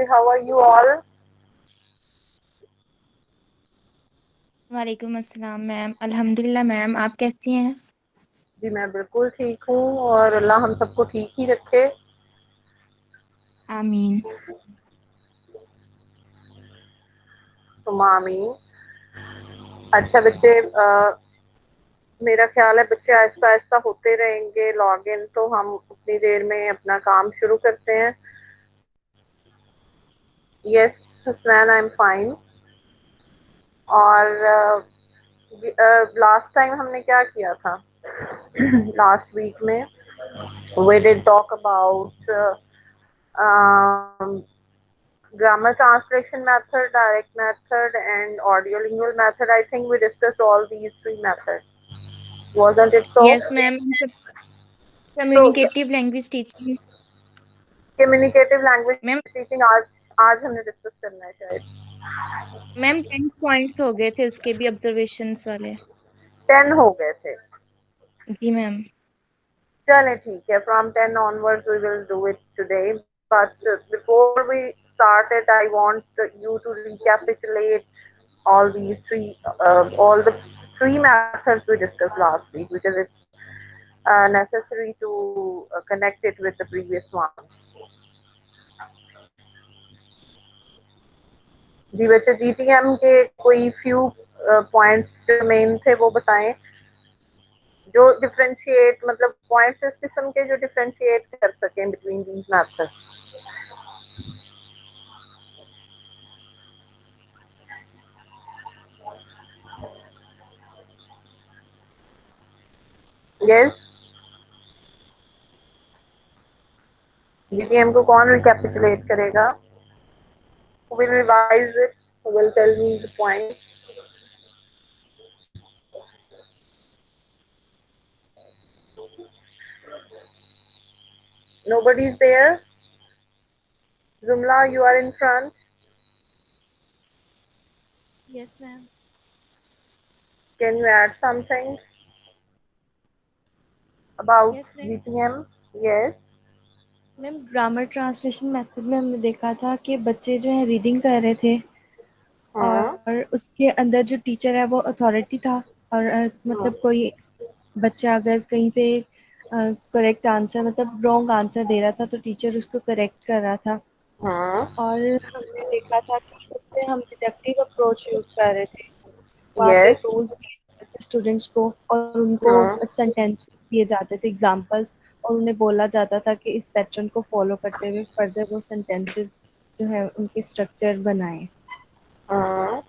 how are you all? वालेकुम अस्सलाम ma'am. अल्हम्दुलिल्लाह मैम, आप कैसी हैं? जी मैं बिल्कुल ठीक हूँ और अल्लाह हम सबको ठीक ही रखे। आमीन। सुमा आमीन। अच्छा बच्चे, मेरा ख्याल है बच्चे आहिस्ता आहिस्ता होते रहेंगे लॉग इन, तो हम उतनी देर में अपना काम शुरू करते हैं। Yes Husnain, I am fine. और लास्ट टाइम हमने क्या किया था? लास्ट वीक में we did talk about grammar translation method, direct method, and audiolingual method. I think we discussed all these three methods. Wasn't it so? Yes ma'am. So, communicative language teaching. Communicative language ma'am teaching आज आज हमने discuss करना है शायद। Ma'am 10 points हो गए थे उसके भी, ऑब्जर्वेशंस वाले। 10 हो गए थे। जी मैम। चलें ठीक है, from 10 onwards we will do it today. But before we start it, I want you to recapitulate all the three methods we discussed last week, because it's necessary to connect it with the previous ones. जी बच्चे, GTM के कोई few points जो main थे वो बताएं, जो differentiate, मतलब points इस किस्म के जो डिफरेंशिएट कर सकें between these methods. Yes, GTM को कौन रिकैपिचुलेट करेगा? Who will revise it? Who will tell me the points? Nobody is there. Zumla, you are in front. Yes, ma'am. Can you add something about Yes, ma'am. GTM? Yes. Ma'am grammar translation method में हमने देखा था कि बच्चे जो है reading कर रहे थे हाँ और उसके अंदर जो टीचर है वो अथॉरिटी था। और हाँ मतलब कोई बच्चा अगर कहीं पे करेक्ट आंसर मतलब रॉन्ग आंसर दे रहा था तो टीचर उसको करेक्ट कर रहा था। हाँ। और हमने देखा था कि उससे हम डिडक्टिव अप्रोच यूज कर रहे थे। वहाँ पे Yes. रूल्स दिए थे स्टूडेंट्स को और उनको हाँ सेंटेंस दिए जाते थे, एग्जांपल्स, और उन्हें बोला जाता था कि इस पैटर्न को फॉलो करते हुए फर्दर वो सेंटेंसेस जो है उनके स्ट्रक्चर बनाएं। हाँ।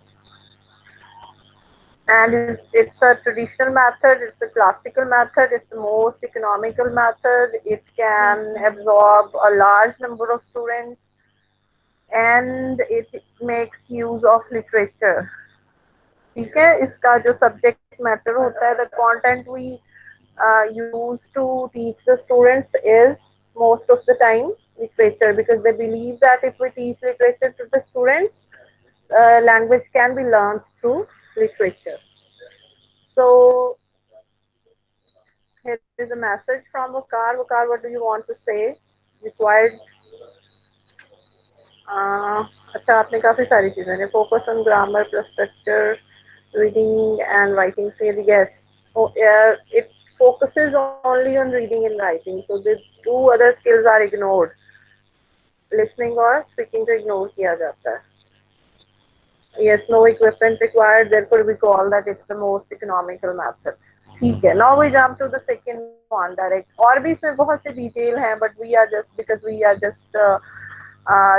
And it's a traditional method, it's a classical method, it's the most economical method. It yes can ma'am. absorb a large number of students, and it makes use of literature. ठीक है, इसका जो subject matter होता है, the content we use to teach the students is most of the time literature, because they believe that if we teach literature to the students, language can be learned through literature. So here is a message from Vakar. Vakar, what do you want to say? Required. अच्छा, आपने काफी सारी चीजें, focus on grammar plus structure, reading and writing field. Yes. Oh, it focuses only on reading and writing, so the two other skills are ignored. Listening और speaking को ignore किया जाता है. Yes, no equipment required, therefore we call that it's the most economical method. ठीक है, now we jump to the second one, direct. और भी इसमें बहुत से detail हैं, but we are just, because we are just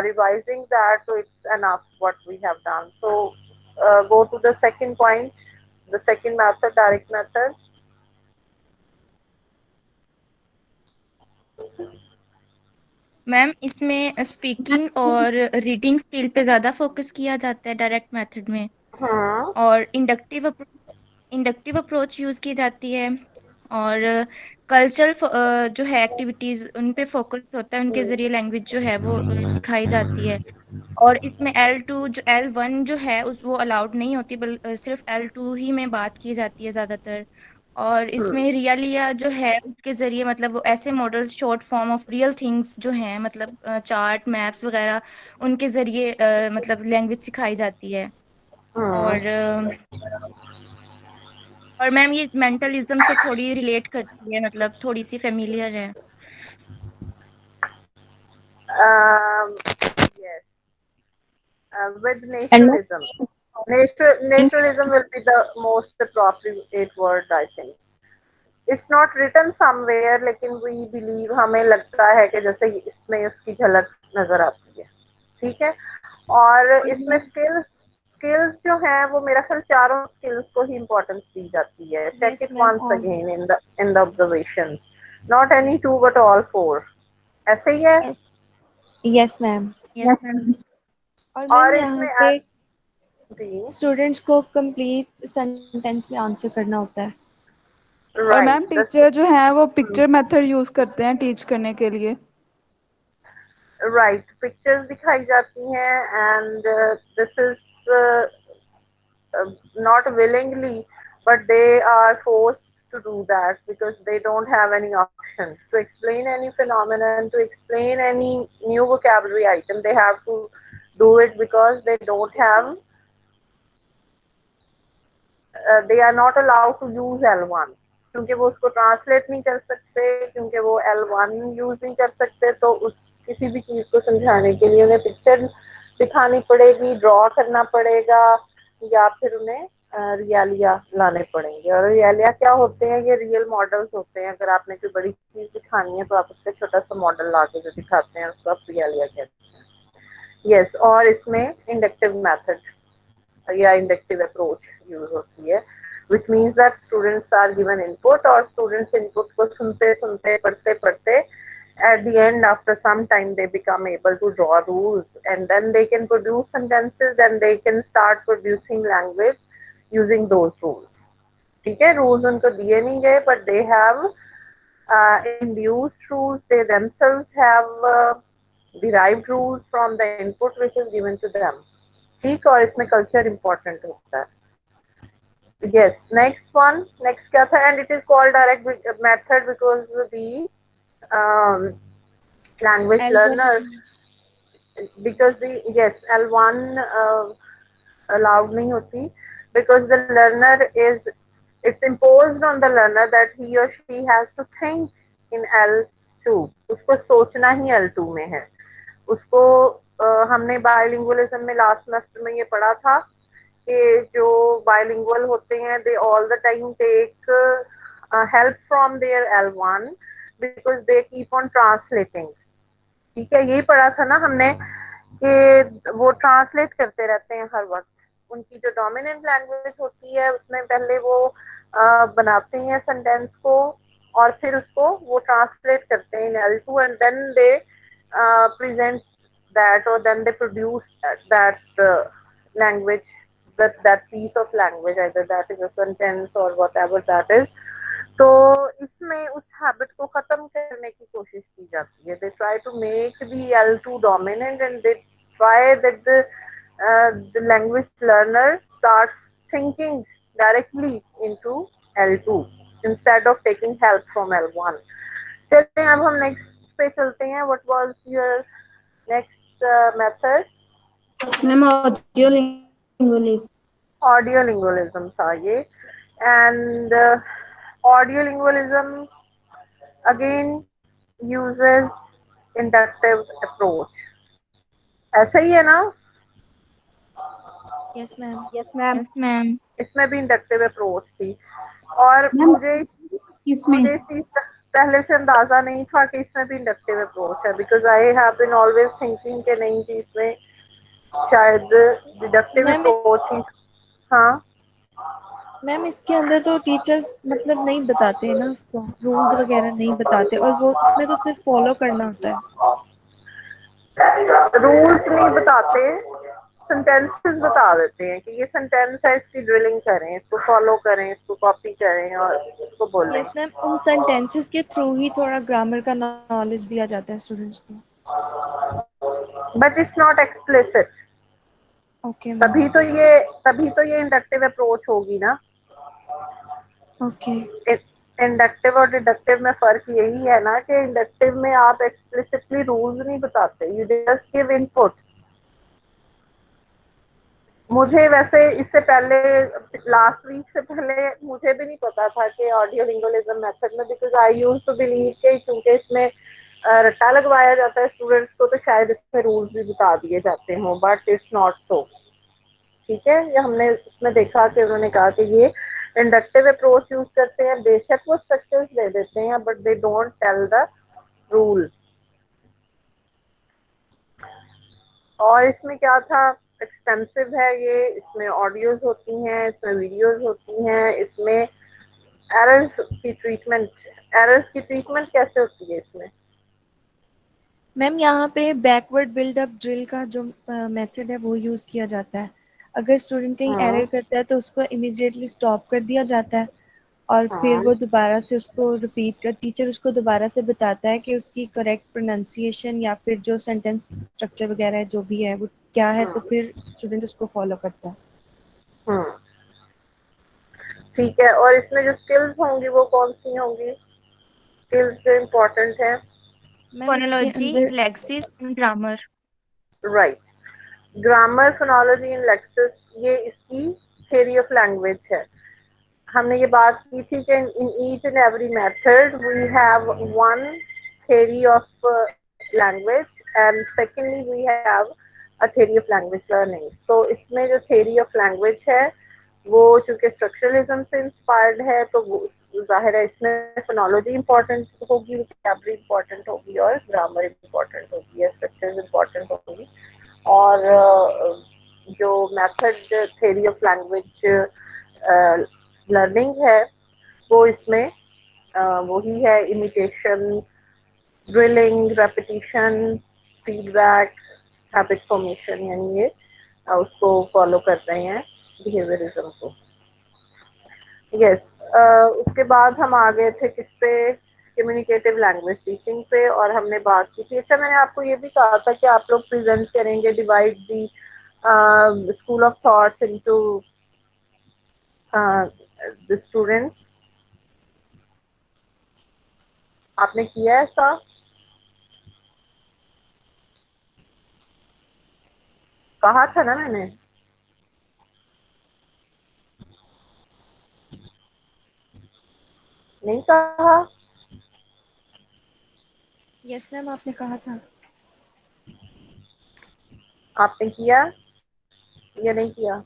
revising that, so it's enough what we have done. So go to the second point, the second method, direct method. Ma'am इसमें speaking और reading skill पे ज़्यादा focus किया जाता है direct method में। हाँ और इंडक्टिव अप्रोच यूज़ की जाती है। और कल्चरल जो है एक्टिविटीज़ उन पे फोकस होता है, उनके ज़रिए लैंग्वेज जो है वो सिखाई जाती है। और इसमें L2 जो L1 जो है उस वो अलाउड नहीं होती, सिर्फ L2 ही में बात की जाती है ज़्यादातर। और इसमें रियलिया जो है उसके जरिए मतलब वो ऐसे models short form of real things जो हैं मतलब चार्ट मैप्स वगैरह उनके जरिए मतलब लैंग्वेज सिखाई जाती है। और और मैम ये मेंटलिज्म से थोड़ी रिलेट करती है मतलब थोड़ी सी फेमिलियर है। Yes, with and naturalism. Naturalism will be the most appropriate word, I think. It's not written somewhere, लेकिन we believe, हमें लगता है कि जैसे इसमें उसकी झलक नजर आती है, ठीक है। और इसमें स्किल्स जो हैं वो मेरा ख्याल चारों स्किल्स को ही इम्पोर्टेंस दी जाती है। Check yes it ma'am once और again in the observations, not any two but all four, ऐसे ही है। Yes ma'am. Yes ma'am. और और मैम यहाँ इसमें पे जी स्टूडेंट्स को कंप्लीट सेंटेंस में आंसर करना होता है। और मैम राइट टीचर जो है वो पिक्चर मेथड यूज करते हैं टीच करने के लिए। राइट, पिक्चर्स दिखाई जाती हैं and this is not willingly, but they are forced to do that because they don't have any option to explain any phenomenon, to explain any new vocabulary item. They have to do it because they don't have, they are not allowed to use L1, क्योंकि वो उसको translate नहीं कर सकते, क्योंकि वो L1 use नहीं कर सकते, तो उस किसी भी चीज को समझाने के लिए उन्हें पिक्चर दिखानी पड़ेगी, ड्रॉ करना पड़ेगा, या फिर उन्हें रियलिया लाने पड़ेंगे। और रियलिया क्या होते हैं? ये रियल मॉडल्स होते हैं। अगर आपने कोई बड़ी चीज दिखानी है तो आप उसका छोटा सा मॉडल ला के जो दिखाते हैं उसको आप रियलिया कहते हैं। यस, और इसमें इंडक्टिव मेथड या इंडक्टिव अप्रोच यूज होती है, which means that students are given input और students input को सुनते सुनते पढ़ते पढ़ते at the end after some time they become able to draw rules and then they can produce sentences and they can start producing language using those rules. ठीक है, rules उनको दिए नहीं गए but they have induced rules, they themselves have derived rules from the input which is given to them. ठीक, और इसमें culture important होता है। Yes, next क्या था? And it is called direct method because the um, language learner, because the yes L1 allowed नहीं होती, because the learner is, it's imposed on the learner that he or she has to think in L2, उसको सोचना ही L2 में है। उसको हमने बायलिंगुअलिज्म में last semester में ये पढ़ा था कि जो बायलिंगुअल होते हैं they all the time take help from their L1 because they keep on translating. ठीक है, यही पढ़ा था ना हमने कि वो ट्रांसलेट करते रहते हैं हर वक्त। उनकी जो डोमिनेंट लैंग्वेज होती है उसमें पहले वो बनाते हैं सेंटेंस को और फिर उसको वो ट्रांसलेट करते हैं in L2 and then they present that or then they produce that language, that piece of language, either that is a sentence or whatever that is. तो इसमें उस हैबिट को खत्म करने की कोशिश की जाती है। They try to make the L2 dominant and they try that the language learner starts thinking directly into L2 instead of taking help from L1. चलिए अब हम नेक्स्ट पे चलते हैं। What was your next method? Ma'am audiolingualism. Audiolingualism था ये, and audiolingualism again uses inductive approach. ऐसा ही है ना? Yes ma'am. Yes ma'am. Yes ma'am. इसमें भी इंडक्टिव अप्रोच थी और मुझे इस चीज पहले से अंदाजा नहीं था कि इसमें भी इंडक्टिव अप्रोच है, because I have been always thinking कि नहीं कि इसमें शायद डिडक्टिव अप्रोच ही। हाँ मैम इसके अंदर तो टीचर्स मतलब नहीं बताते हैं ना, उसको रूल्स वगैरह नहीं बताते और वो इसमें तो सिर्फ फॉलो करना होता है। रूल्स नहीं बताते, सेंटेंसेस बता देते हैं कि ये सेंटेंस है, इसकी ड्रिलिंग करें, इसको फॉलो करें, इसको कॉपी करें और इसको बोलें। यस मैम, उन सेंटेंसेस के थ्रू ही थोड़ा ग्रामर का नॉलेज दिया जाता है स्टूडेंट्स को। But it's not explicit. Okay ma'am. तभी तो ये इंडक्टिव अप्रोच होगी ना। ओके। इंडक्टिव और डिडक्टिव में फर्क यही है ना कि इंडक्टिव में आप एक्सप्लिसिटली रूल्स नहीं बताते, यू जस्ट गिव इनपुट। मुझे वैसे इससे पहले, लास्ट वीक से पहले मुझे भी नहीं पता था कि ऑडियो लिंगुअलिज्म मेथड में, because I used to believe के क्योंकि इसमें रट्टा लगवाया जाता है स्टूडेंट्स को, तो शायद इसमें रूल्स भी बता दिए जाते हों, बट इट्स नॉट सो। ठीक है, ये हमने इसमें देखा कि उन्होंने कहा कि ये इंडक्टिव अप्रोच यूज करते हैं, बेशक वो स्ट्रक्चर्स दे देते हैं but they don't tell the rule. और इसमें क्या था, एक्सपेंसिव है ये, इसमें ऑडियोज होती हैं, इसमें वीडियोज होती हैं, इसमें एरर्स की ट्रीटमेंट कैसे होती है इसमें? मैम यहाँ पे बैकवर्ड बिल्डअप ड्रिल का जो मेथड है वो यूज किया जाता है। अगर स्टूडेंट कहीं हाँ एरर करता है तो उसको इमीडिएटली स्टॉप कर दिया जाता है और फिर हाँ वो दोबारा से उसको रिपीट कर, टीचर उसको दोबारा से बताता है कि उसकी करेक्ट प्रोनाउंसिएशन या फिर जो सेंटेंस स्ट्रक्चर वगैरह है जो भी है वो क्या है, तो हाँ फिर स्टूडेंट उसको फॉलो करता है। हाँ, ठीक है। और इसमें जो स्किल्स होंगी वो कौन सी होंगी, स्किल्स जो इम्पोर्टेंट है? मैम इसके फोनोलॉजी, अंदर Lexus and grammar. Right, grammar, phonology and Lexus, ये इसकी थ्योरी ऑफ लैंग्वेज है। हमने ये बात की थी कि in each and every method we have one theory of language and secondly we have a theory of language learning. So इसमें जो theory of language है वो चूंकि स्ट्रक्चरलिज्म से इंस्पायर्ड है, तो वो जाहिर है इसमें फोनोलॉजी इंपॉर्टेंट होगी, वोकैबुलरी इंपॉर्टेंट होगी और ग्रामर इंपॉर्टेंट होगी, स्ट्रक्चर्स इंपॉर्टेंट होगी। और जो method theory of language learning है वो इसमें वही है, imitation, drilling, repetition, feedback, habit formation, यानी ये उसको फॉलो कर रहे हैं बिहेवियरिज्म को। यस, उसके बाद हम आ गए थे किस पे, कम्युनिकेटिव लैंग्वेज टीचिंग पे, और हमने बात की थी। अच्छा, मैंने आपको ये भी कहा था कि आप लोग प्रेजेंट करेंगे, divide the school of thoughts into the students. आपने किया है ऐसा? कहा था ना मैंने? नहीं कहा? यस मैम आपने कहा था। आपने किया या नहीं किया?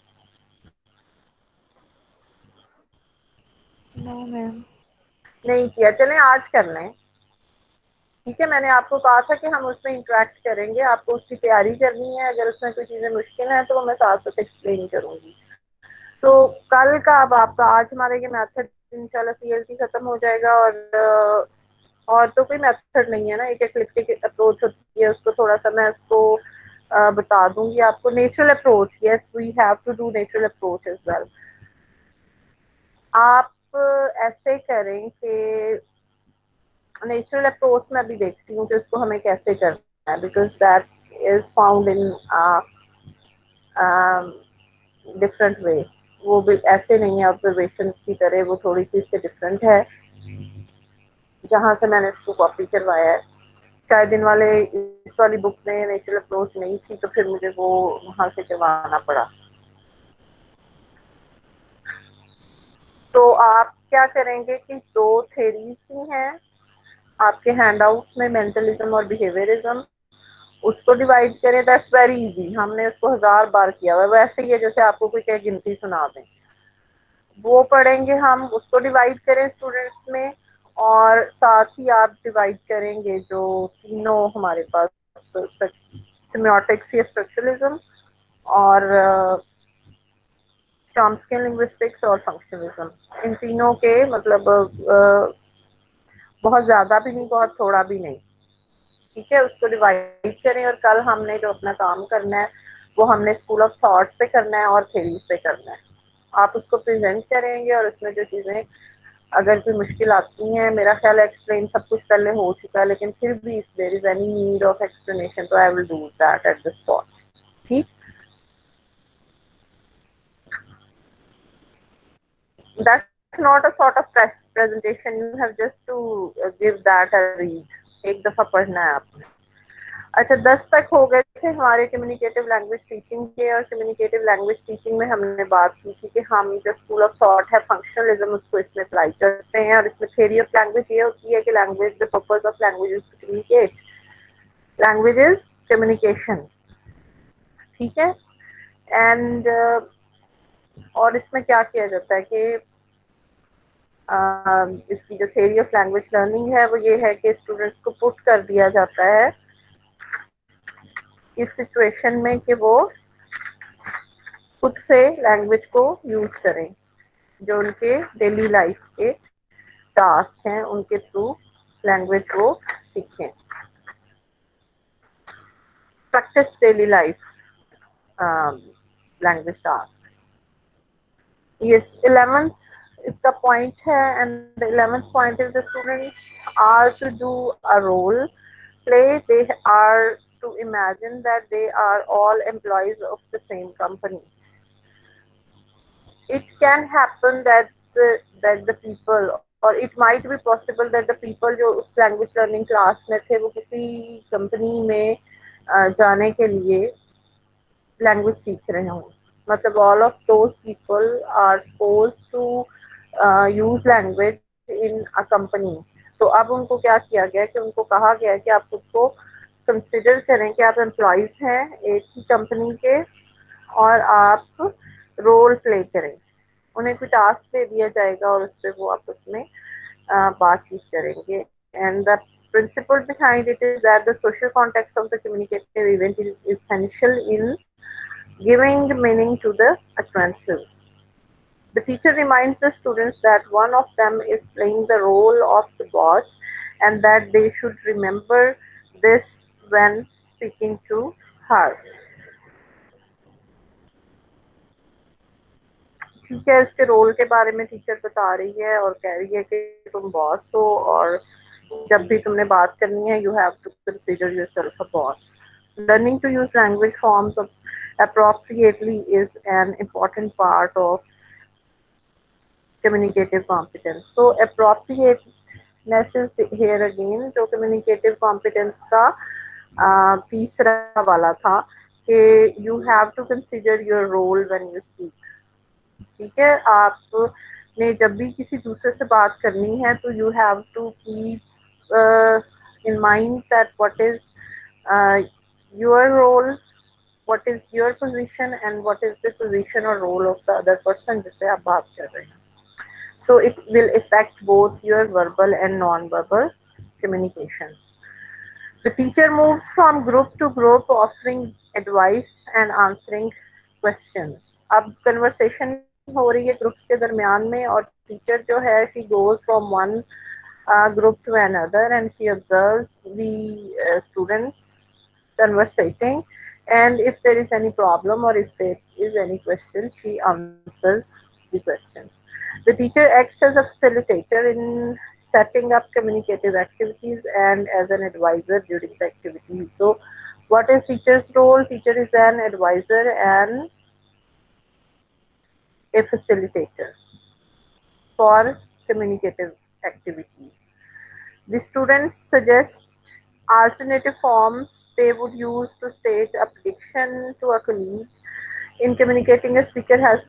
No ma'am. नहीं किया, चलें आज कर लें। ठीक है, मैंने आपको कहा था कि हम उसमें इंटरेक्ट करेंगे, आपको उसकी तैयारी करनी है, अगर उसमें कोई चीज़ें मुश्किल हैं तो वो मैं साथ साथ एक्सप्लेन करूंगी। तो कल का अब आपका, आज हमारे ये मेथड इंशाल्लाह सीएलटी खत्म हो जाएगा, और तो कोई मेथड नहीं है ना, एक एक्लिप्टिक अप्रोच होती है, उसको थोड़ा सा मैं उसको बता दूंगी आपको। Natural approach, yes we have to do natural approach as well. आप ऐसे करें कि नेचुरल अप्रोच में भी देखती हूँ कि उसको हमें कैसे करना है, because that is found in different way. वो भी ऐसे नहीं है ऑब्जर्वेशन की तरह, वो थोड़ी सी इससे डिफरेंट है जहाँ से मैंने इसको कॉपी करवाया है। शायद इन वाले इस वाली बुक में नेचुरल अप्रोच नहीं थी, तो फिर मुझे वो वहाँ से करवाना पड़ा। तो आप क्या करेंगे कि दो थेरीज भी हैं आपके हैंडआउट्स में, मेंटलिज्म और बिहेवियरिज्म, उसको डिवाइड करें। दैट्स वेरी इजी, हमने उसको 1000 बार किया हुआ है। वैसे ही है जैसे आपको कोई क्या गिनती सुना दें, वो पढ़ेंगे हम, उसको डिवाइड करें स्टूडेंट्स में, और साथ ही आप डिवाइड करेंगे जो तीनों हमारे पास, सेमियोटिक्स या स्ट्रक्चरलिज्म और चॉम्स्की लिंग्विस्टिक्स और फंक्शनलिज्म, इन तीनों के मतलब बहुत ज्यादा भी नहीं, बहुत थोड़ा भी नहीं। ठीक है, उसको डिवाइड करें, और कल हमने जो अपना काम करना है वो हमने स्कूल ऑफ थॉट्स पे करना है और थ्योरीज पे करना है। आप उसको प्रेजेंट करेंगे, और उसमें जो चीज़ें अगर कोई मुश्किल आती हैं, मेरा ख्याल है एक्सप्लेन सब कुछ पहले हो चुका है, लेकिन फिर भी if there is any need of explanation तो I will do that at the spot. ठीक, that's not a sort of presentation, you have just to give that a read, एक दफा पढ़ना है आपने। अच्छा 10 तक हो गए थे हमारे कम्युनिकेटिव लैंग्वेज टीचिंग के, और कम्युनिकेटिव लैंग्वेज टीचिंग में हमने बात की थी कि हम जो स्कूल ऑफ थॉट है फंक्शनलिज्म उसको इसमें अप्लाई करते हैं, और इसमें थ्योरी ऑफ लैंग्वेज ये होती है कि language, the purpose of language is to communicate, language is communication, ठीक है। एंड और इसमें क्या किया जाता है कि इसकी जो थ्योरी ऑफ लैंग्वेज लर्निंग है वो ये है कि स्टूडेंट्स को पुट कर दिया जाता है इस सिचुएशन में कि वो खुद से लैंग्वेज को यूज करें, जो उनके डेली लाइफ के टास्क हैं उनके थ्रू लैंग्वेज को सीखें, practice daily life language task. Yes 11th इसका पॉइंट है, and the 11th point is the students are to do a role play, they are to imagine that they are all employees of the same company. It can happen that the people, or it might be possible that the people जो उस language learning class में थे वो किसी company में जाने के लिए language सीख रहे हों, मतलब all of those people are supposed to use language in a company। तो अब उनको क्या किया गया कि उनको कहा गया कि आप खुद को कंसिडर करें कि आप एम्प्लॉयज हैं एक ही कंपनी के, और आप रोल प्ले करें, उन्हें कोई टास्क दे दिया जाएगा और उस पर वो आपस में बातचीत करेंगे। And the principle behind it is that the social context of the communicative event is essential in giving meaning to the occurrences. The teacher reminds the students that one of them is playing the role of the boss and that they should remember this when speaking to her. ठीक है, उसके role के बारे में teacher बता रही है और कह रही है कि तुम बॉस हो और जब भी तुमने बात करनी है you have to consider yourself a boss. Learning to use language forms appropriately is an important part of communicative competence. So appropriateness is here again, जो communicative competence का तीसरा वाला था कि you have to consider your role when you speak. ठीक है, आपने जब भी किसी दूसरे से बात करनी है तो you have to keep in mind that what is your role, what is your position and what is the position or role of the other person जिससे आप बात कर रहे हैं. So it will affect both your verbal and non-verbal communication. The teacher moves from group to group offering advice and answering questions. अब conversation हो रही है ग्रुप्स के दरमियान में और टीचर जो है she goes from one group to another and she observes the students conversating, and if there is any problem or if there is any question she answers the questions. The teacher acts as a facilitator in setting up communicative activities and as an advisor during the activities. So what is teacher's role? Teacher is an advisor and a facilitator for communicative activities. The students suggest alternative forms they would use to state a prediction to a colleague. In communicating, a speaker has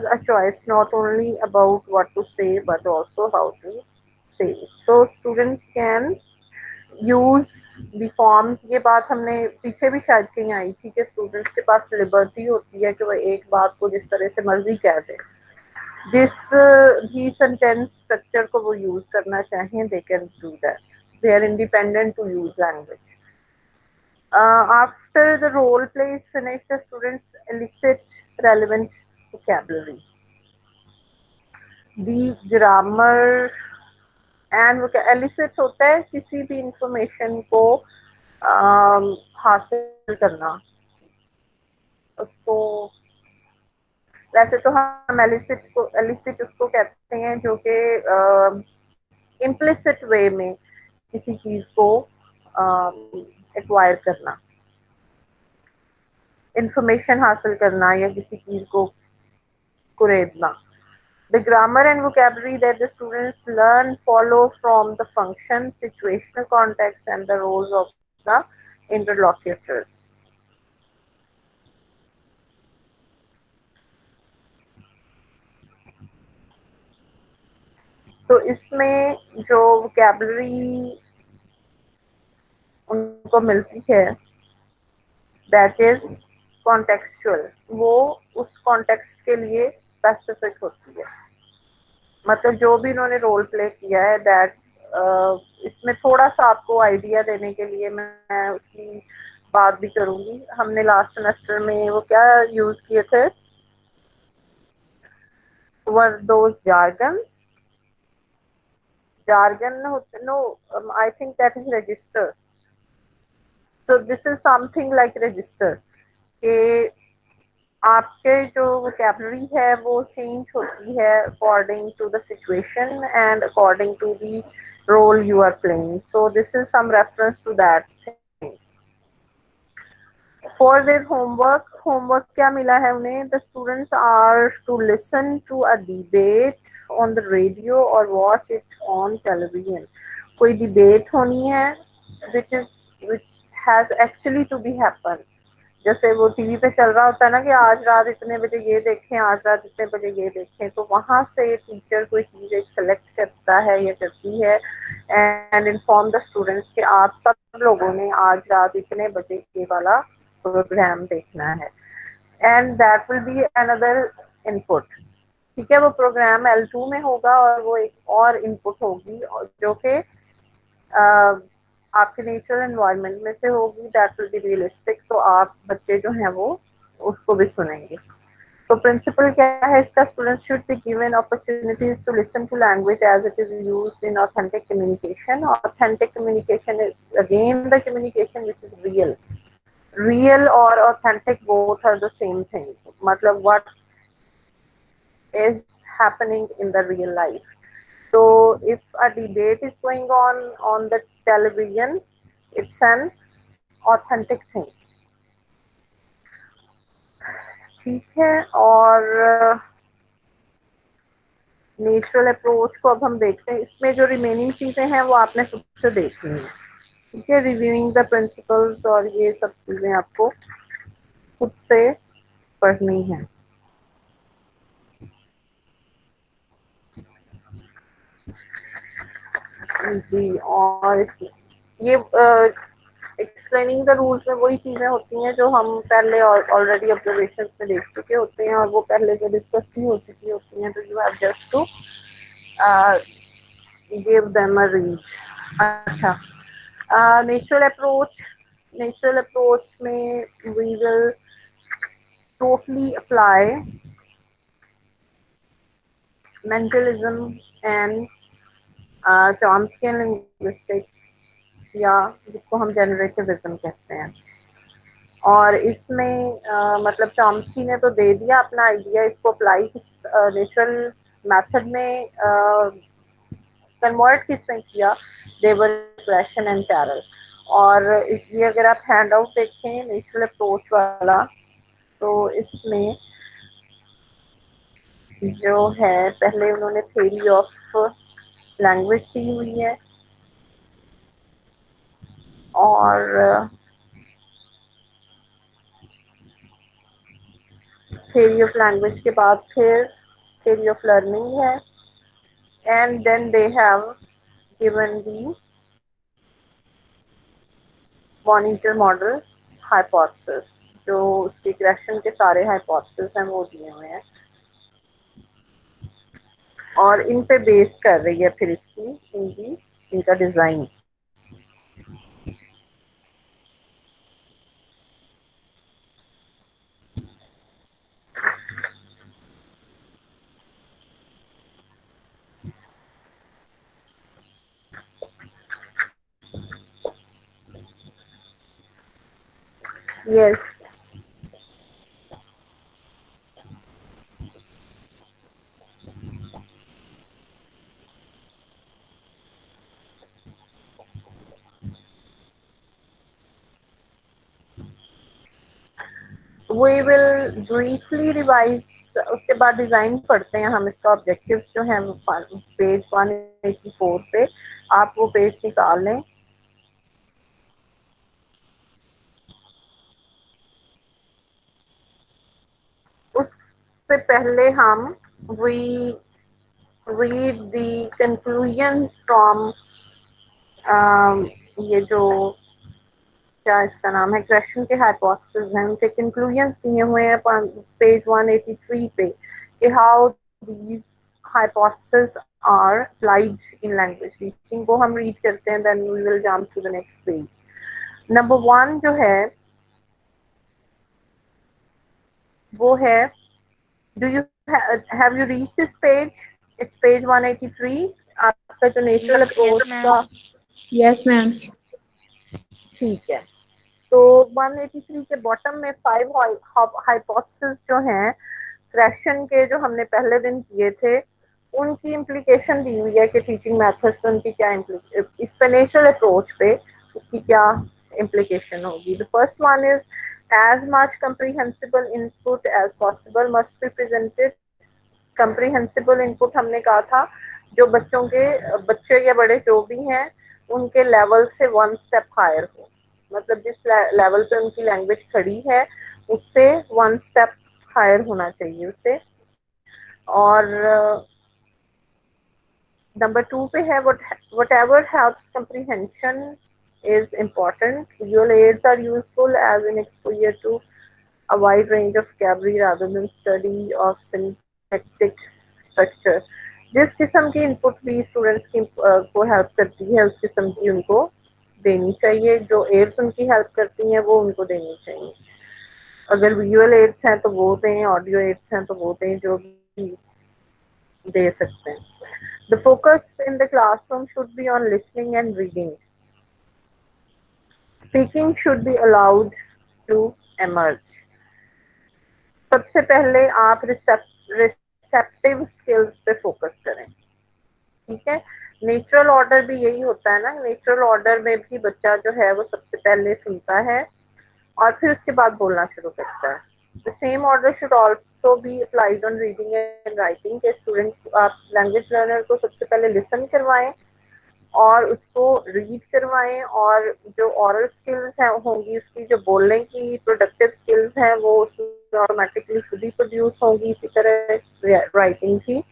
a choice not only about what to say but also how to say it. So students can use the forms. ये बात हमने पीछे भी शायद कहीं आई थी कि students के पास लिबर्टी होती है कि वह एक बात को जिस तरह से मर्जी कह दे, जिस भी सेंटेंस स्ट्रक्चर को वो यूज करना चाहें they can do that. They are independent to use language. After the role play is finished, the students elicit relevant vocabulary. The grammar and elicit होता है किसी भी इंफॉर्मेशन को हासिल करना, उसको वैसे तो हम elicit उसको कहते हैं जो कि implicit वे में किसी चीज को एक्वायर करना, इंफॉर्मेशन हासिल करना या किसी चीज को कुरेदना. The grammar and vocabulary that the students learn follow from the function, situational context, and the roles of the interlocutors. तो इसमें जो vocabulary उनको मिलती है that is contextual, वो उस context के लिए specific होती है. मतलब जो भी इन्होंने रोल प्ले किया है दैट इसमें थोड़ा सा आपको आइडिया देने के लिए मैं उसकी बात भी करूंगी. हमने लास्ट सेमेस्टर में वो क्या यूज किए थे, वर दोज jargon होते, no I think that is register. so this is something like register कि आपके जो vocabulary है वो चेंज होती है according to the situation and according to the role you are playing. So this is some reference to that thing. For their homework क्या मिला है उन्हें? The students are to listen to a debate on the radio or watch it on television. कोई debate होनी है which has actually to be happen. जैसे वो TV पे चल रहा होता है ना कि आज रात इतने बजे ये देखें, आज रात इतने बजे ये देखें, तो वहां से टीचर कोई चीज एक सेलेक्ट करता है या करती है एंड इन्फॉर्म द स्टूडेंट्स कि आप सब लोगों ने आज रात इतने बजे ये वाला प्रोग्राम देखना है and that will be another input. ठीक है, वो प्रोग्राम L2 में होगा और वो एक और इनपुट होगी जो कि आपके नेचुरल एनवायरनमेंट में से होगी. That will be realistic. तो आप बच्चे जो हैं वो उसको भी सुनेंगे. तो प्रिंसिपल क्या है इसका? Students should be given opportunities to listen to language as it is used in authentic communication. Authentic communication is again the communication which is real. Real और authentic both are the same thing. मतलब what is happening in the real life. So if a debate is going on the television, it's an authentic thing. ठीक है, और natural approach को अब हम देखते हैं. इसमें जो रिमेनिंग चीजें हैं वो आपने खुद से देखनी है. ठीक है, रिव्यूइंग द प्रिंसिपल्स और ये सब चीजें आपको खुद से पढ़नी है. जी, और ये एक्सप्लेनिंग द रूल्स में वही चीजें होती हैं जो हम पहले ऑलरेडी ऑब्जर्वेशन में देख चुके होते हैं और वो पहले से डिस्कस भी हो चुकी होती हैं. तो you have just to give them a read. अच्छा, नेचुरल अप्रोच में we will totally apply mentalism and Chomsky linguistics या जिसको हम जनरेटिविज्म कहते हैं. और इसमें मतलब चॉम्स्की ने तो दे दिया अपना आइडिया, इसको अप्लाई किस नेचुरल मेथड में कन्वर्ट किसने किया? देवर, क्वेश्चन एंड कैरल. और इसलिए अगर आप हैंड आउट देखें नेचुरल अप्रोच वाला तो इसमें जो है पहले उन्होंने थ्योरी ऑफ लैंग्वेज दी हुई है और थ्योरी ऑफ लैंग्वेज के बाद फिर थ्योरी ऑफ लर्निंग है and then they have given the monitor model hypothesis. जो उसकी करेक्शन के सारे हाइपोथेसिस हैं वो दिए हुए हैं और इन पे बेस कर रही है फिर इनका design. Yes. We will briefly revise, उसके बाद डिज़ाइन पढ़ते हैं हम। इसका ऑब्जेक्टिव जो है पेज 184 पे, आप वो पेज निकाल लें। उससे पहले हम we read the conclusions from, ये जो क्या इसका नाम है, क्वेश्चन के हाइपोथेसिस हैं, उनके कंक्लूजन्स दिए हुए हैं पेज 183 पे, कि how these hypothesis are applied in language teaching. वो हम रीड करते हैं, then we will jump to the next page. Number 1 जो है वो है, do you have you reach this page? It's page 183, आपका जो नेचुरल अप्रोच का। Yes, ma'am. ठीक है, तो 183 के बॉटम में 5 हाइपोथेसिस जो हैं क्वेश्चन के, जो हमने पहले दिन किए थे, उनकी इम्प्लीकेशन दी हुई है कि टीचिंग मेथड्स में उनकी क्या इस पे नेचुरल अप्रोच पे उसकी क्या इम्प्लीकेशन होगी। The first one is, as much comprehensible input as possible must be presented। comprehensible input हमने कहा था, जो बच्चे या बड़े जो भी हैं उनके लेवल से 1 स्टेप हायर हो, मतलब जिस लेवल पे उनकी लैंग्वेज खड़ी है उससे 1 स्टेप हायर होना चाहिए उसे। और नंबर 2 पे है, whatever helps comprehension is important. Visual aids are useful as in exposure to a wide range of vocabulary rather than study of syntactic structure। जिस किस्म की इनपुट भी स्टूडेंट्स की को हेल्प करती है, उस किस्म की उनको देनी चाहिए। जो एड्स उनकी हेल्प करती हैं वो उनको देनी चाहिए। अगर विजुअल एड्स हैं तो वो दें, ऑडियो एड्स हैं तो वो दें, जो भी दे सकते हैं। The focus in the classroom should be on listening and reading. Speaking should be allowed to emerge. सबसे पहले आप रिसेप्टिव स्किल्स पे फोकस करें, ठीक है। नेचुरल ऑर्डर भी यही होता है ना, नेचुरल ऑर्डर में भी बच्चा जो है वो सबसे पहले सुनता है और फिर उसके बाद बोलना शुरू करता है। The same order should also be applied on reading and writing. के स्टूडेंट, आप लैंग्वेज लर्नर को सबसे पहले लिसन करवाएं और उसको रीड करवाएं, और जो ऑरल स्किल्स हैं होंगी उसकी, जो बोलने की प्रोडक्टिव स्किल्स हैं वो उसमें ऑटोमेटिकली खुद ही प्रोड्यूस होंगी। इसी तरह राइटिंग भी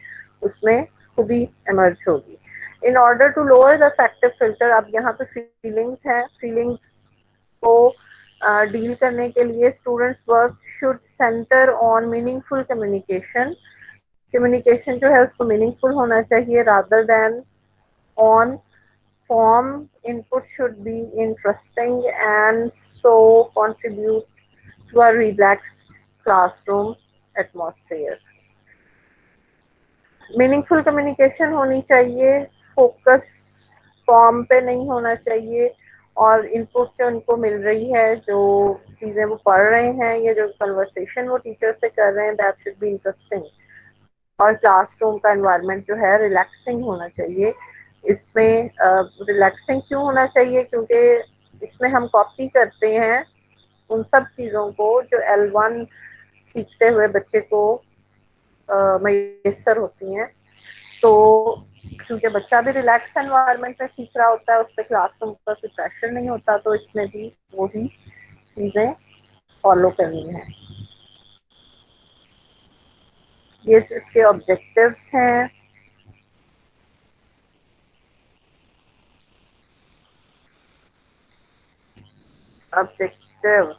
उसमें खुद ही एमर्ज होगी। In order to lower the affective filter, अब यहाँ पे फीलिंग्स हैं, फीलिंग्स को डील करने के लिए students work should centre on meaningful communication. Communication जो है उसको मीनिंगफुल होना चाहिए rather than on form। Input should be interesting and so contribute to a relaxed classroom atmosphere। Meaningful communication होनी चाहिए, फोकस फॉर्म पे नहीं होना चाहिए, और इनपुट जो उनको मिल रही है, जो चीज़ें वो पढ़ रहे हैं या जो कन्वर्सेशन वो टीचर से कर रहे हैं, दैट शुड बी इंटरेस्टिंग। और क्लासरूम का एनवायरनमेंट जो है रिलैक्सिंग होना चाहिए। इसमें रिलैक्सिंग क्यों होना चाहिए? क्योंकि इसमें हम कॉपी करते हैं उन सब चीज़ों को जो L1 सीखते हुए बच्चे को मैसर होती हैं। तो क्योंकि बच्चा भी रिलैक्स एनवायरनमेंट में सीख रहा होता है, उस पर क्लासरूम पर कोई प्रेशर नहीं होता, तो इसमें भी वही चीज़ें फॉलो करनी है। ये इसके ऑब्जेक्टिव्स हैं। ऑब्जेक्टिव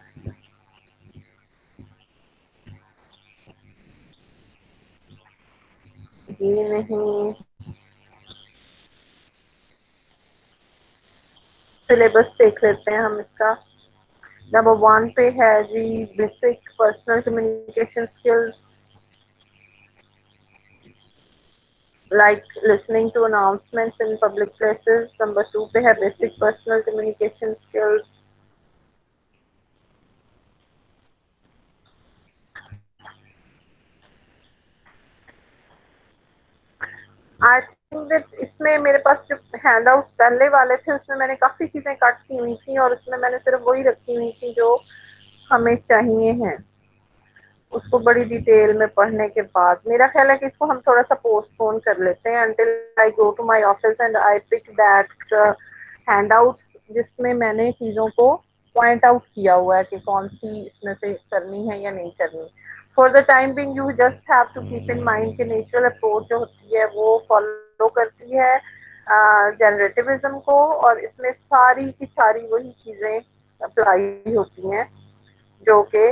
ये नहीं, सिलेबस देख लेते हैं हम इसका। नंबर 1 पे है जी basic personal communication skills like listening to announcements in public places। Number 2 पे है basic personal communication skills. I think that इसमें मेरे पास जो हैंड आउट पहले वाले थे उसमें मैंने काफ़ी चीज़ें कट की हुई थी और उसमें मैंने सिर्फ वही रखी हुई थी जो हमें चाहिए हैं। उसको बड़ी डिटेल में पढ़ने के बाद मेरा ख्याल है कि इसको हम थोड़ा सा पोस्टपोन कर लेते हैं until I go to my office and I pick that handouts जिसमें मैंने चीज़ों को पॉइंट आउट किया हुआ है कि कौन सी इसमें से करनी है या नहीं करनी। For the time being you just have to keep in mind कि नेचुरल अप्रोच जो होती है वो फॉलो करती है जनरेटिविज्म को, और इसमें सारी की सारी वही चीज़ें अप्लाई होती हैं जो कि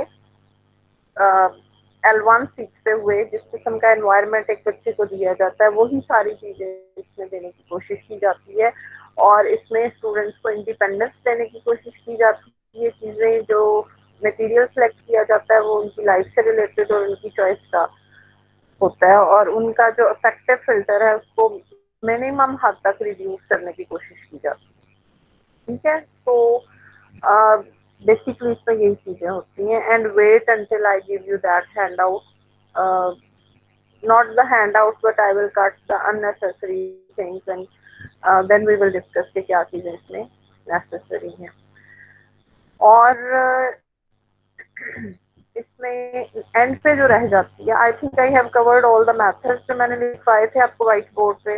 L1 सीखते हुए जिस किस्म का एनवायरनमेंट एक बच्चे को दिया जाता है वही सारी चीज़ें इसमें देने की कोशिश की जाती है, और इसमें स्टूडेंट्स को इंडिपेंडेंस देने की कोशिश की जाती है। चीज़ें जो मटेरियल सेलेक्ट किया जाता है वो उनकी लाइफ से रिलेटेड और उनकी चॉइस का होता है, और उनका जो इफेक्टिव फिल्टर है उसको मिनिमम हद तक रिड्यूस करने की कोशिश की जाती है। ठीक है, तो बेसिकली इसमें यही चीज़ें होती हैं। And wait until I give you that handout, not the handouts but I will cut the unnecessary things and then we will discuss कि क्या चीज़ें इसमें necessary हैं। और इसमें एंड पे जो रह जाती है, I think I have covered all the methods जो मैंने लिखवाए थे आपको व्हाइट बोर्ड पे।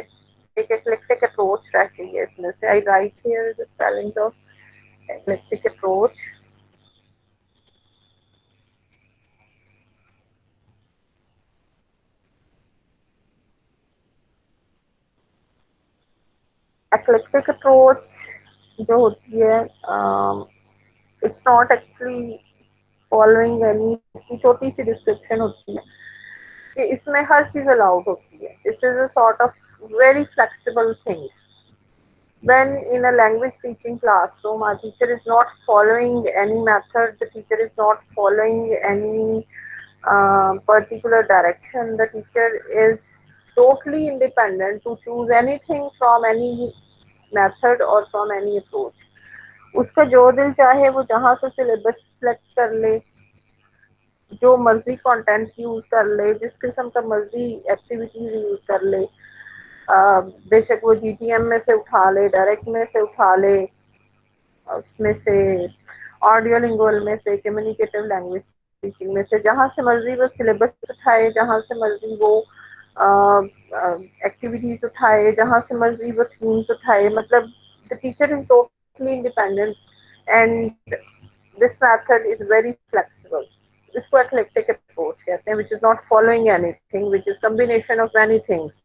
एक एक्लेक्टिक अप्रोच रह गई है इसमें से। I write here the spelling of eclectic approach. Eclectic approach जो होती है it's not actually following any, इसकी छोटी सी डिस्क्रिप्शन होती है कि इसमें हर चीज अलाउड होती है। This is a sort of very flexible thing. When in a language teaching classroom, our teacher is not following any method, the teacher is not following any particular direction. The teacher is totally independent to choose anything from any method or from any approach. उसका जो दिल चाहे वो जहाँ से syllabus select कर ले, जो मर्जी कंटेंट यूज कर ले, जिस किस्म का मर्जी एक्टिविटीज यूज कर ले, बेशक वो GTM में से उठा ले, डायरेक्ट में से उठा ले, उसमें से ऑडियो लिंगुअल में से, कम्युनिकेटिव लैंग्वेज टीचिंग में से, जहाँ से मर्जी वो सिलेबस उठाए, जहाँ से मर्जी वो एक्टिविटीज उठाए, जहाँ से मर्जी वो थीम्स उठाए। मतलब the teacher is totally independent and this method is very flexible. इसको एक्लेक्टिक अप्रोच कहते हैं, which is not following anything, which is combination of many things.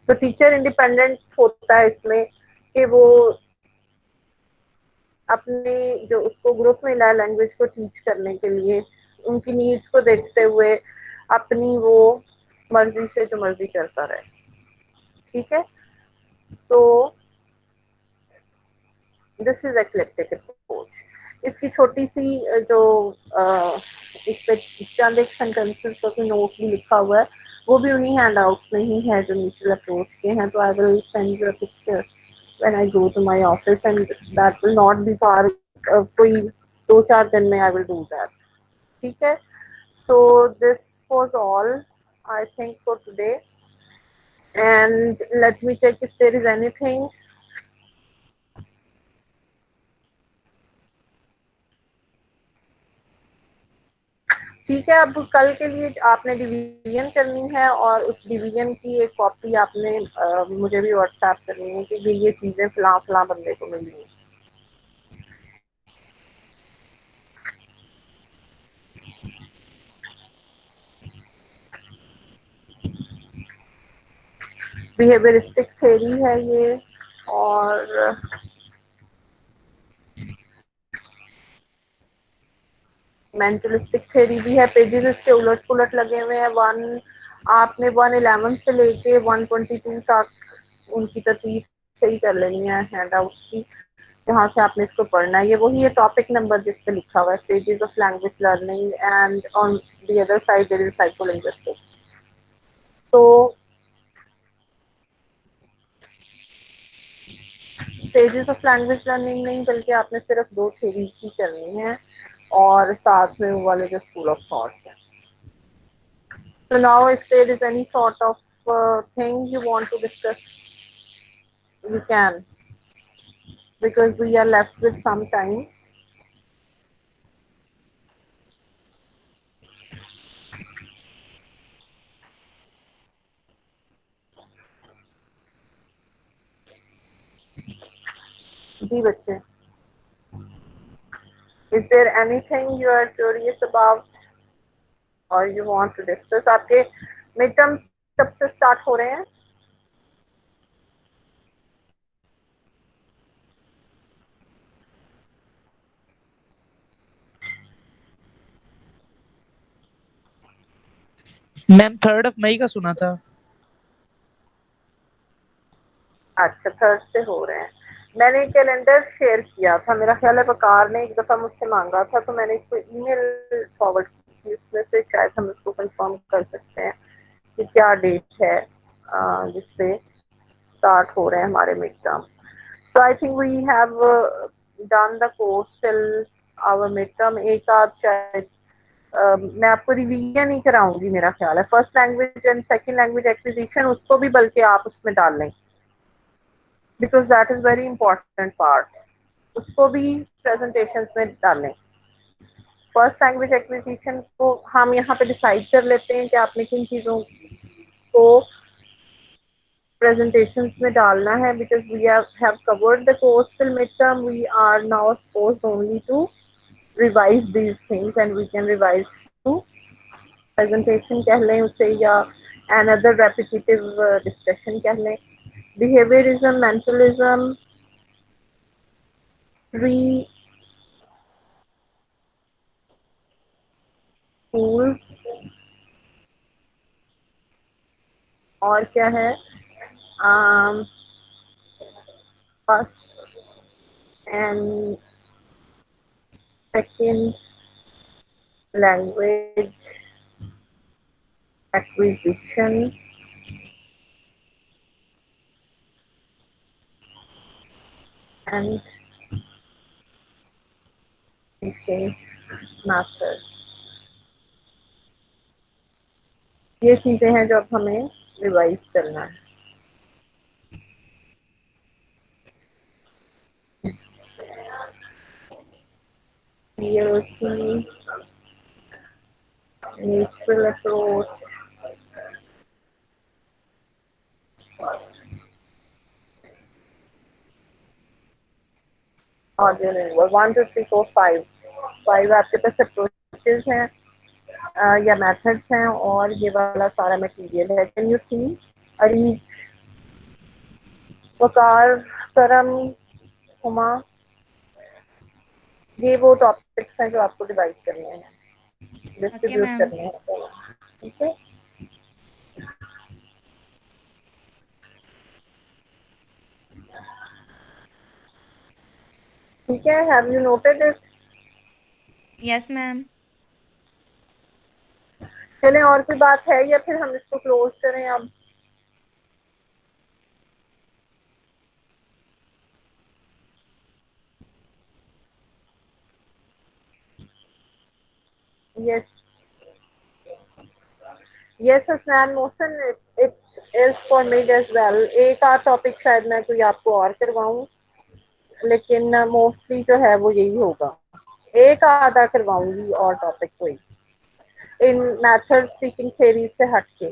तो टीचर इंडिपेंडेंट होता है इसमें कि वो अपने जो उसको ग्रुप मिला है लैंग्वेज को टीच करने के लिए, उनकी नीड्स को देखते हुए अपनी वो मर्जी से जो मर्जी करता रहे। ठीक है, तो दिस इज एक्लेक्टिक अप्रोच। इसकी छोटी सी जो इस पे चंद एक सेंटेंसेस का नोट भी लिखा हुआ है, वो भी उन्हीं हैंड आउट में ही है जो न्यूट्रल अप्रोच के हैं। तो I will send you a picture when I go to my office and that will not be far, कोई 2-4 दिन में I will do that। ठीक है, so this was all I think for today and let me check if there is anything। ठीक है, अब कल के लिए आपने डिवीजन करनी है और उस डिवीजन की एक कॉपी आपने मुझे भी व्हाट्सएप करनी है कि ये चीज़ें फलां फलां बंदे को मिली। बिहेवियरिस्टिक थ्योरी है ये, और मेंटलिस्टिक थ्योरी भी है। पेजेस इसके उलट पुलट लगे हुए हैं। आपने 111 से लेके 122 तक उनकी तरतीब सही कर लेनी है हैंड आउट की, जहाँ से आपने इसको पढ़ना है। ये वही है टॉपिक नंबर जिस पे लिखा हुआ है, stages of language learning, and on the other side there is psycholinguistic. तो स्टेजेस ऑफ लैंग्वेज लर्निंग नहीं, बल्कि आपने सिर्फ 2 थ्योरीज ही करनी है और साथ में वो वाले जो स्कूल ऑफ थॉट्स हैं। So now if there is any sort of thing you want to discuss, you can, because we are left with some time। जी बच्चे, is there anything you are curious about or you want to discuss? आपके mid terms कब से start हो रहे हैं? Ma'am 3 मई का सुना था। अच्छा, 3 से हो रहे हैं। मैंने कैलेंडर शेयर किया था, मेरा ख्याल है वकार ने एक दफ़ा मुझसे मांगा था, तो मैंने इसको ईमेल फॉरवर्ड की थी, उसमें से शायद हम इसको कंफर्म कर सकते हैं कि क्या डेट है जिससे स्टार्ट हो रहे हैं हमारे mid term. So I think we have done the course till our mid term. एक आध शायद मैं आपको रिवीजन ही कराऊंगी, मेरा ख्याल है first language and second language acquisition, उसको भी बल्कि आप उसमें डाल लें, because that is very important part, उसको भी प्रेजेंटेशन में डालें। फर्स्ट लैंग्वेज एक्विजिशन को हम यहाँ पे डिसाइड कर लेते हैं कि आपने किन चीज़ों को प्रेजेंटेशन में डालना है, because we have covered the course till mid term, we are now supposed only to revise these things and we can revise through presentation कह लें उसे, या another repetitive discussion कह लें। Behaviorism, mentalism, 3 tools, और क्या है, first and second language acquisition, and teaching method. ये चीजें हैं जो अब हमें रिवाइज करना है। PLC, neutral approach, audio lingual, 1 2 3 4 5 आपके पास अप्रोचेस हैं या मेथड्स हैं, और ये वाला सारा मटेरियल है। कैन यू सी अरीज, वकार, करम, हुमा, ये वो टॉपिक्स हैं जो आपको डिवाइड करने हैं, ओके डिस्ट्रीब्यूट मैम। करने हैं, ठीक है। ठीक है, have you noted it? Yes ma'am. चलें, और कोई बात है या फिर हम इसको क्लोज करें अब? Yes yes Hasnain Mohsin, it is for me as well. एक आध टॉपिक शायद मैं कोई आपको और करवाऊं, लेकिन मोस्टली जो है वो यही होगा, एक आधा करवाऊंगी और टॉपिक कोई इन मेथड स्पीकिंग थ्योरी से हटके।